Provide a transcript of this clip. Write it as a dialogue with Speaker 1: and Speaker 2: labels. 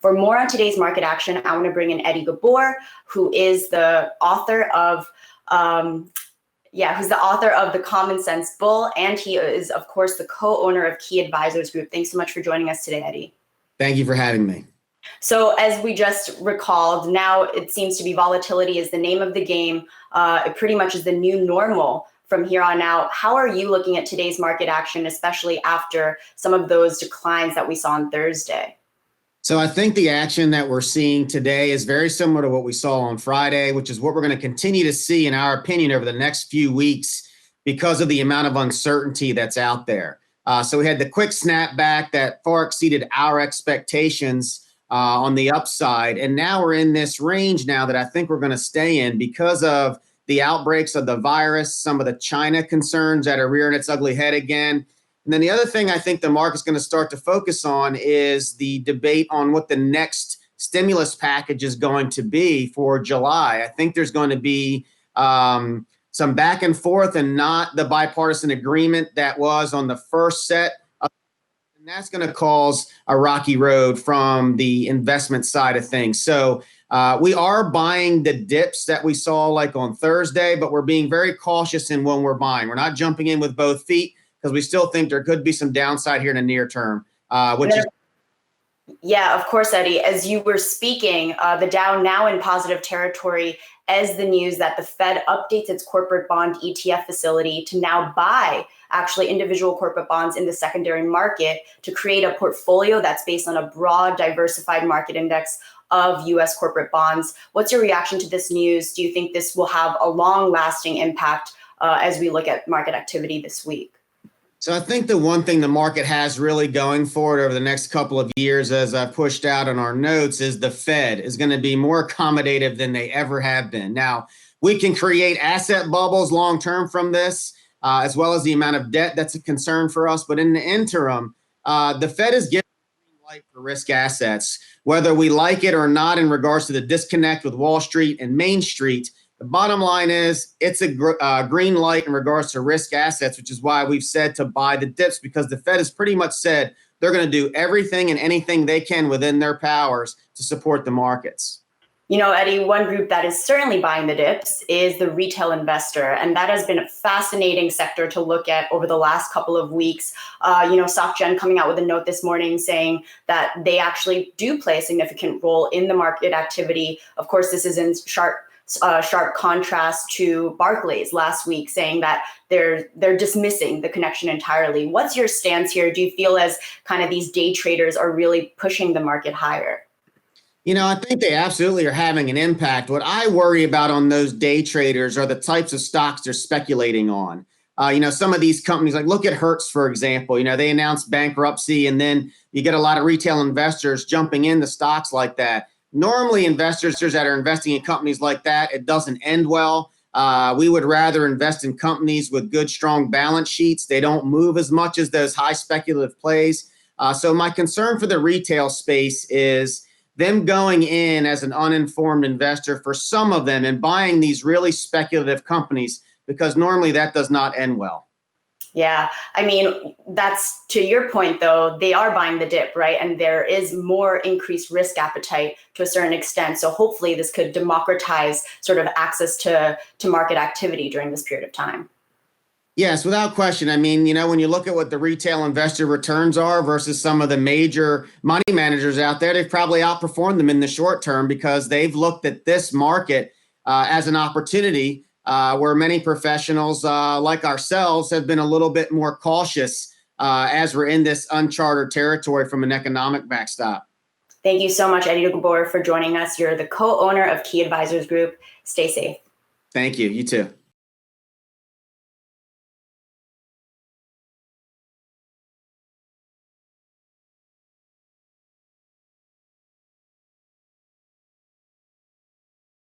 Speaker 1: For more on today's market action, I want to bring in Ghabour, who is the author of The Common Sense Bull, and he is, of course, the co-owner of Key Advisors Group. Thanks so much for joining us today, Eddie.
Speaker 2: Thank you for having me.
Speaker 1: So as we just recalled, now it seems to be volatility is the name of the game. It pretty much is the new normal from here on out. How are you looking at today's market action, especially after some of those declines that we saw on Thursday?
Speaker 2: So I think the action that we're seeing today is very similar to what we saw on Friday, which is what we're going to continue to see, in our opinion, over the next few weeks because of the amount of uncertainty that's out there. So we had the quick snapback that far exceeded our expectations on the upside. And now we're in this range now that I think we're going to stay in because of the outbreaks of the virus, some of the China concerns that are rearing its ugly head again. And then the other thing I think the market's going to start to focus on is the debate on what the next stimulus package is going to be for July. I think there's going to be some back and forth and not the bipartisan agreement that was on the first set. And that's going to cause a rocky road from the investment side of things. So we are buying the dips that we saw like on Thursday, but we're being very cautious in when we're buying. We're not jumping in with both feet because we still think there could be some downside here in the near term,
Speaker 1: Yeah, of course, Eddie. As you were speaking, the Dow now in positive territory as the news that the Fed updates its corporate bond ETF facility to now buy actually individual corporate bonds in the secondary market to create a portfolio that's based on a broad, diversified market index of U.S. corporate bonds. What's your reaction to this news? Do you think this will have a long-lasting impact as we look at market activity this week?
Speaker 2: So I think the one thing the market has really going for it over the next couple of years, as I pushed out in our notes, is the Fed is going to be more accommodative than they ever have been. Now, we can create asset bubbles long-term from this, as well as the amount of debt that's a concern for us. But in the interim, the Fed is giving green light for risk assets, whether we like it or not in regards to the disconnect with Wall Street and Main Street. The bottom line is it's a green light in regards to risk assets, which is why we've said to buy the dips, because the Fed has pretty much said they're going to do everything and anything they can within their powers to support the markets.
Speaker 1: You know, Eddie, one group that is certainly buying the dips is the retail investor. And that has been a fascinating sector to look at over the last couple of weeks. SocGen coming out with a note this morning saying that they actually do play a significant role in the market activity. Of course, this is in sharp contrast to Barclays last week, saying that they're dismissing the connection entirely. What's your stance here? Do you feel as kind of these day traders are really pushing the market higher?
Speaker 2: You know, I think they absolutely are having an impact. What I worry about on those day traders are the types of stocks they're speculating on. Some of these companies, like look at Hertz, for example, they announced bankruptcy, and then you get a lot of retail investors jumping into stocks like that. Normally, investors that are investing in companies like that, it doesn't end well. We would rather invest in companies with good, strong balance sheets. They don't move as much as those high speculative plays. So my concern for the retail space is them going in as an uninformed investor for some of them and buying these really speculative companies, because normally that does not end well.
Speaker 1: Yeah, I mean, that's to your point, though, they are buying the dip, right? And there is more increased risk appetite to a certain extent. So hopefully this could democratize sort of access to market activity during this period of time.
Speaker 2: Yes, without question. I mean, when you look at what the retail investor returns are versus some of the major money managers out there, they've probably outperformed them in the short term because they've looked at this market as an opportunity where many professionals like ourselves have been a little bit more cautious as we're in this uncharted territory from an economic backstop.
Speaker 1: Thank you so much, Eddie Ghabour, for joining us. You're the co-owner of Key Advisors Group. Stay safe.
Speaker 2: Thank you. You too.